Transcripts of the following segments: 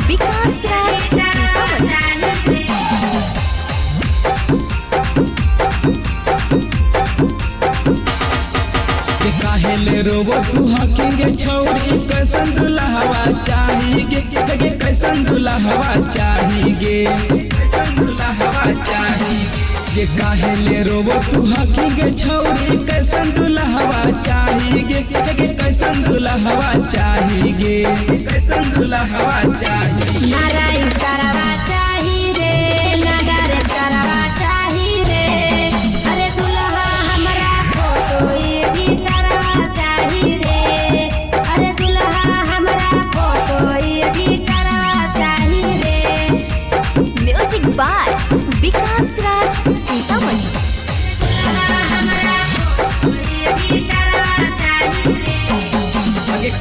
विकास राज काहेले रोबो तू हकेंगे छौरी कैसन दुल्हवा चाहिए गे कैसन दुल्हवा चाहिए कैसन दुल्हवा चाहिए जे काहेले रोबो तू हकेंगे छौरी कैसन दुल्हवा चाहिए गे कैसन दुल्हवा चाहिए कैसन दुल्हवा चाहिए नारायण करवा चाहिए रे नारायण करवा चाहिए रे अरे दुल्हा हमरा फोटो ये भी करवा चाहिए रे अरे दुल्हा हमरा फोटो ये भी करवा चाहिए रे म्यूजिक बाय विकास राज सीतामढ़ी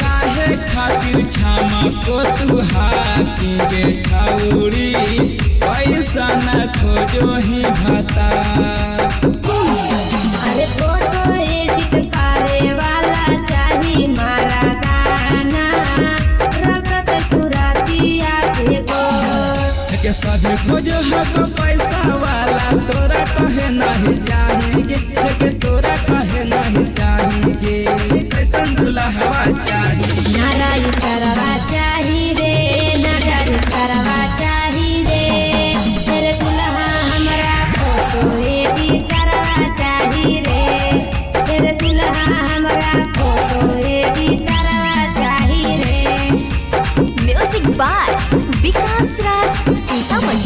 काहे खातिर क्षमा को तू हाथी छौरी पैसा न खोजो ही भाता अरे फोटो एडिट करे वाला चाहिए मारा दाना रगत सुरातिया के के सभी खोजो हक पैसा वाला तोरा कहे नहीं चाहिए के तोरा कहे नहीं चाहिए कैसन दुल्हवा चाहिए नारायण करवा चाहिए रे नारायण करवा चाहिए रे तेरे दुल्हा हमरा फोटो एडिट करवा चाहिए रे तेरे दुल्हा हमरा फोटो एडिट करवा चाहिए रे म्यूजिक बाय विकास राज सीतामढ़ी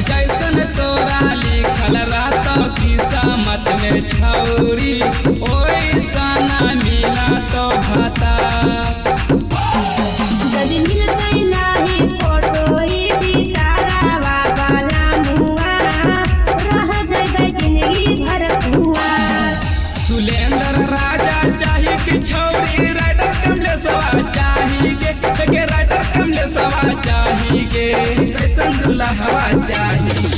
जैसन तोरा लिखल रात किस्मत में छौरी ओइसा ना मिला तो भाता यदि मिलतै नाही फोटो एडिट करवा वाला मुआ रह जइबै जिंदगी भर कुआं सुलेंद्र राजा चाहिए कि छौरी राइटर कमलेशवा चाहिए के राइटर कमलेशवा चाहिए कैसन दुल्हवा चाहिए।